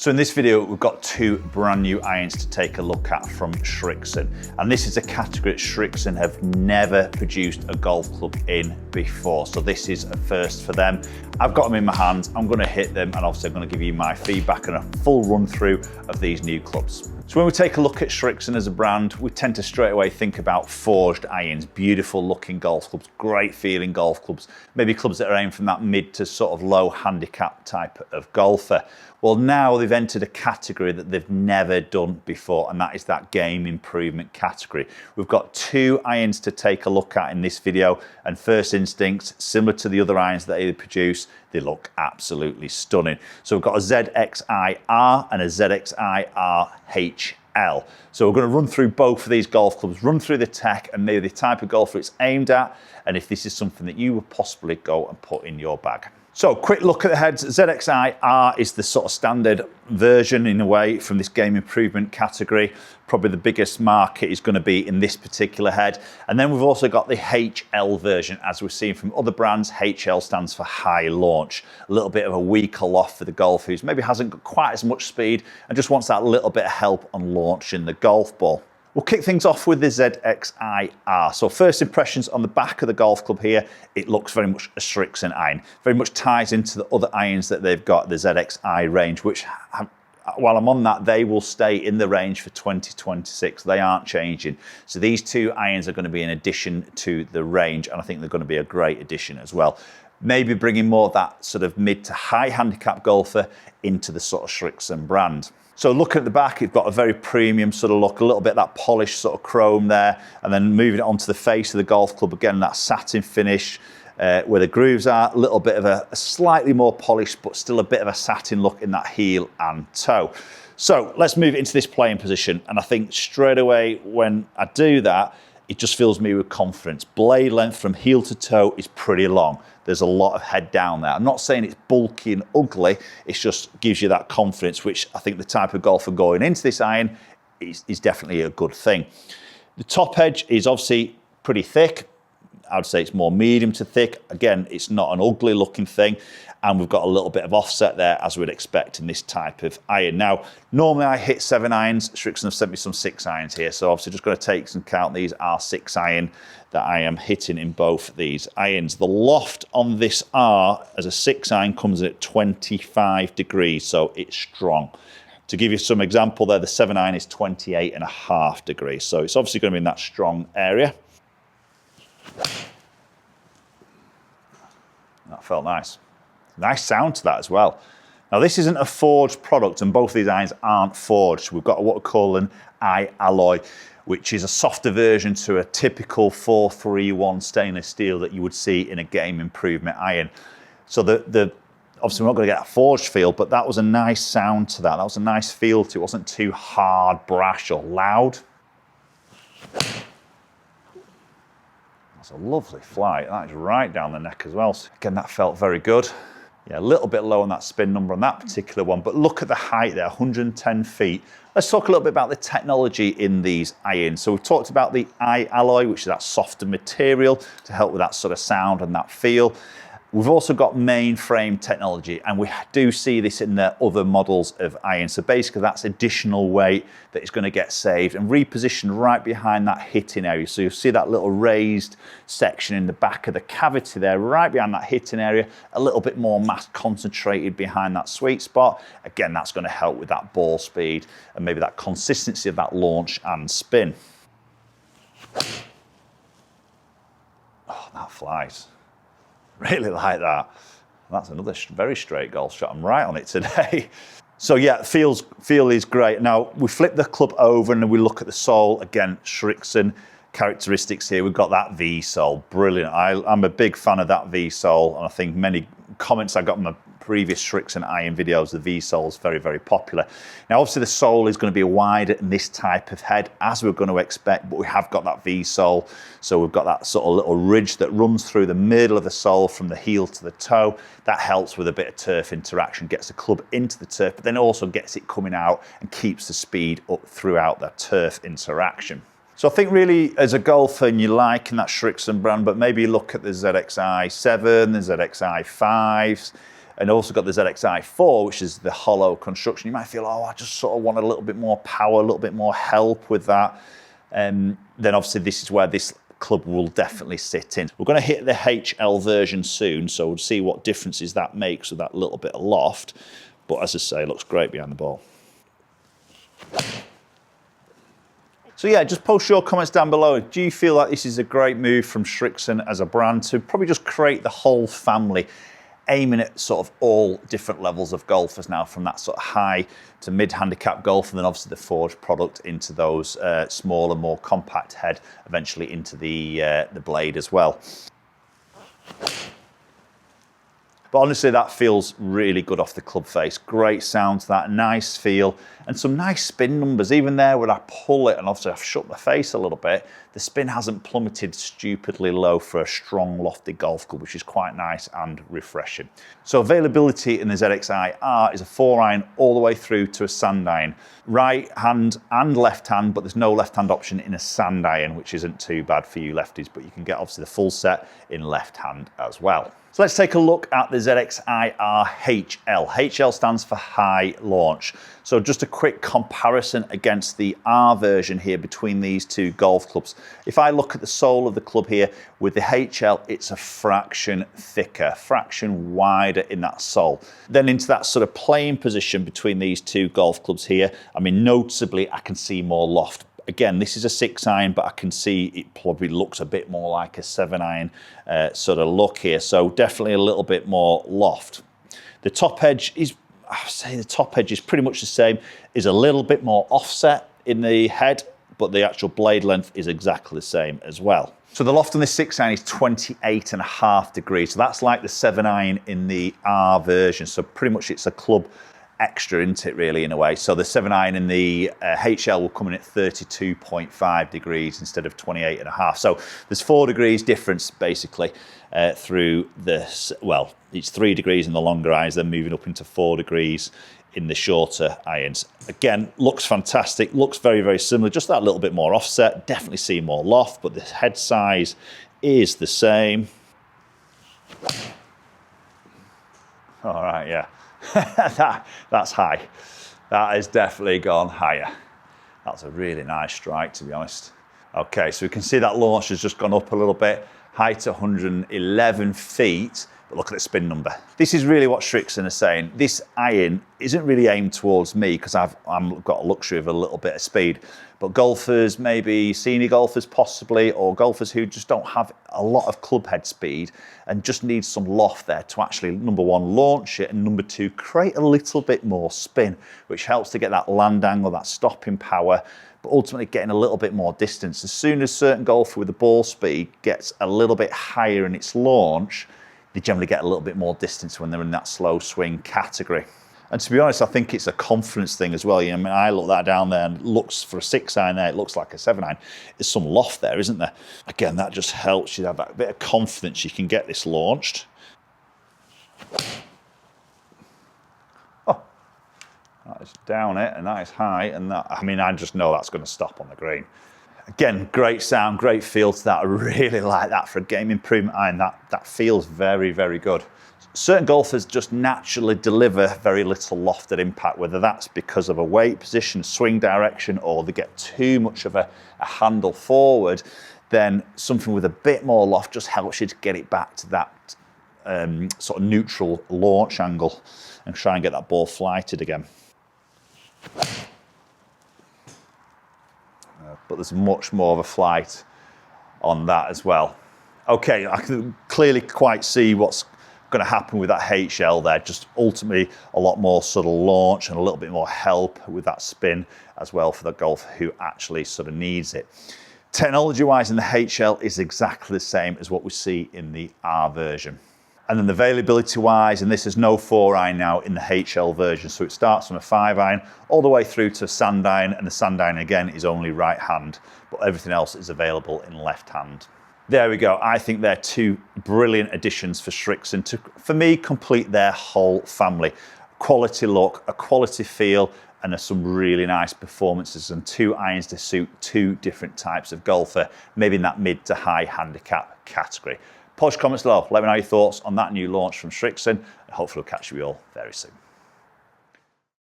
So in this video, we've got two brand new irons to take a look at from Srixon. And this is a category that Srixon have never produced a golf club in before. So this is a first for them. I've got them in my hands, I'm gonna hit them, and obviously I'm gonna give you my feedback and a full run through of these new clubs. So when we take a look at Srixon as a brand, we tend to straight away think about forged irons, beautiful looking golf clubs, great feeling golf clubs, maybe clubs that are aimed from that mid to sort of low handicap type of golfer. Well, now they've entered a category that they've never done before, and that is that game improvement category. We've got two irons to take a look at in this video, and first instincts, similar to the other irons that they produce, they look absolutely stunning. So we've got a ZXIR and a ZXIR HL. So we're going to run through both of these golf clubs, run through the tech and maybe the type of golfer it's aimed at, and if this is something that you would possibly go and put in your bag. So quick look at the heads. ZXIR is the sort of standard version in a way from this game improvement category. Probably the biggest market is going to be in this particular head. And then we've also got the HL version. As we've seen from other brands, HL stands for high launch. A little bit of a weaker loft for the golfer who maybe hasn't got quite as much speed and just wants that little bit of help on launching the golf ball. We'll kick things off with the ZXIR. So first impressions on the back of the golf club here, it looks very much a Srixon iron. Very much ties into the other irons that they've got, the ZXI range, which while I'm on that, they will stay in the range for 2026. They aren't changing. So these two irons are going to be in addition to the range, and I think they're going to be a great addition as well. Maybe bringing more of that sort of mid to high handicap golfer into the sort of Srixon brand. So looking at the back, you've got a very premium sort of look, a little bit of that polished sort of chrome there, and then moving it onto the face of the golf club, again, that satin finish where the grooves are, a little bit of a slightly more polished, but still a bit of a satin look in that heel and toe. So let's move it into this playing position, and I think straight away when I do that, it just fills me with confidence. Blade length from heel to toe is pretty long. There's a lot of head down there. I'm not saying it's bulky and ugly, it just gives you that confidence, which I think the type of golfer going into this iron is definitely a good thing. The top edge is obviously pretty thick. I would say it's more medium to thick. Again, it's not an ugly looking thing. And we've got a little bit of offset there, as we'd expect in this type of iron. Now, normally I hit 7 irons. Srixon have sent me some 6 irons here. So obviously just going to take some count. These are 6 iron that I am hitting in both these irons. The loft on this R as a 6 iron comes at 25 degrees, so it's strong. To give you some example there, the 7 iron is 28.5 degrees. So it's obviously going to be in that strong area. That felt nice. Nice sound to that as well. Now this isn't a forged product, and both of these irons aren't forged. We've got what we call an I-alloy, which is a softer version to a typical 431 stainless steel that you would see in a game improvement iron. So obviously we're not going to get a forged feel, but that was a nice sound to that. That was a nice feel to it. It wasn't too hard, brash or loud. That's a lovely flight. That is right down the neck as well. So again, that felt very good. Yeah, a little bit low on that spin number on that particular one, but look at the height there, 110 feet. Let's talk a little bit about the technology in these irons. So we've talked about the I-alloy, which is that softer material to help with that sort of sound and that feel. We've also got mainframe technology, and we do see this in the other models of iron. So basically that's additional weight that is going to get saved and repositioned right behind that hitting area. So you'll see that little raised section in the back of the cavity there, right behind that hitting area, a little bit more mass concentrated behind that sweet spot. Again, that's going to help with that ball speed and maybe that consistency of that launch and spin. Oh, that flies. Really like that. That's another very straight golf shot. I'm right on it today. So yeah, feel is great. Now we flip the club over and we look at the sole. Again, Srixon characteristics here. We've got that V sole, brilliant. I'm a big fan of that V sole, and I think many comments I got in my previous Srixon iron videos, the V sole is very, very popular. Now obviously the sole is going to be wider in this type of head, as we're going to expect, but we have got that V sole, so we've got that sort of little ridge that runs through the middle of the sole from the heel to the toe. That helps with a bit of turf interaction, gets the club into the turf, but then also gets it coming out and keeps the speed up throughout that turf interaction. So I think really as a golfer, and you're liking that Srixon brand, but maybe look at the ZXI7, the ZXI5s, and also got the ZXI4, which is the hollow construction. You might feel, oh, I just sort of want a little bit more power, a little bit more help with that. Then obviously this is where this club will definitely sit in. We're going to hit the HL version soon, so we'll see what differences that makes with that little bit of loft. But as I say, it looks great behind the ball. So yeah, just post your comments down below. Do you feel like this is a great move from Srixon as a brand to probably just create the whole family, aiming at sort of all different levels of golfers now, from that sort of high to mid-handicap golf, and then obviously the forged product into those smaller, more compact head, eventually into the blade as well. But honestly, that feels really good off the club face. Great sound to that, nice feel, and some nice spin numbers. Even there when I pull it, and obviously I've shut my face a little bit, the spin hasn't plummeted stupidly low for a strong lofted golf club, which is quite nice and refreshing. So availability in the ZXIR is a 4-iron all the way through to a sand iron. Right hand and left hand, but there's no left hand option in a sand iron, which isn't too bad for you lefties, but you can get obviously the full set in left hand as well. So let's take a look at the ZXIR HL. HL stands for high launch. So just a quick comparison against the R version here between these two golf clubs. If I look at the sole of the club here, with the HL, it's a fraction thicker, fraction wider in that sole. Then into that sort of playing position between these two golf clubs here, I mean, noticeably, I can see more loft. Again, this is a 6-iron, but I can see it probably looks a bit more like a 7-iron sort of look here. So definitely a little bit more loft. The top edge is, I say the top edge is pretty much the same, is a little bit more offset in the head, but the actual blade length is exactly the same as well. So the loft on this 6-iron is 28.5 degrees. So that's like the 7-iron in the R version. So pretty much it's a club extra, isn't it, really, in a way? So the 7-iron in the HL will come in at 32.5 degrees instead of 28.5. So there's 4 degrees difference, basically, through this. Well, it's 3 degrees in the longer irons, then moving up into 4 degrees in the shorter irons. Again, looks fantastic, looks very, very similar, just that little bit more offset. Definitely see more loft, but the head size is the same. All right, yeah. That's high. That has definitely gone higher. That's a really nice strike, to be honest. Okay, so we can see that launch has just gone up a little bit. Height 111 feet, but look at the spin number. This is really what Srixon are saying. This iron isn't really aimed towards me because I've got a luxury of a little bit of speed, but golfers, maybe senior golfers possibly, or golfers who just don't have a lot of club head speed and just need some loft there to actually, number one, launch it, and number two, create a little bit more spin, which helps to get that land angle, that stopping power, but ultimately getting a little bit more distance. As soon as certain golfer with the ball speed gets a little bit higher in its launch, they generally get a little bit more distance when they're in that slow swing category. And to be honest, I think it's a confidence thing as well. You know, I mean, I look that down there and it looks, for a 6-iron there, it looks like a 7-iron. There's some loft there, isn't there? Again, that just helps you have that bit of confidence you can get this launched. Oh, that is down it, and that is high, and that, I mean, I just know that's going to stop on the green. Again, great sound, great feel to that. I really like that for a game improvement iron. That feels very, very good. Certain golfers just naturally deliver very little loft at impact, whether that's because of a weight position, swing direction, or they get too much of a handle forward, then something with a bit more loft just helps you to get it back to that sort of neutral launch angle and try and get that ball flighted again. But there's much more of a flight on that as well. Okay, I can clearly quite see what's going to happen with that HL there. Just ultimately a lot more sort of launch and a little bit more help with that spin as well for the golfer who actually sort of needs it. Technology-wise in the HL is exactly the same as what we see in the R version. And then availability-wise, and this is no 4-iron now in the HL version, so it starts on a 5-iron all the way through to sand iron, and the sand iron again is only right hand, but everything else is available in left hand. There we go. I think they're two brilliant additions for Srixon to, for me, complete their whole family. Quality look, a quality feel, and some really nice performances, and 2 irons to suit 2 different types of golfer, maybe in that mid to high handicap category. Post comments below. Let me know your thoughts on that new launch from Srixon, and hopefully we'll catch you all very soon.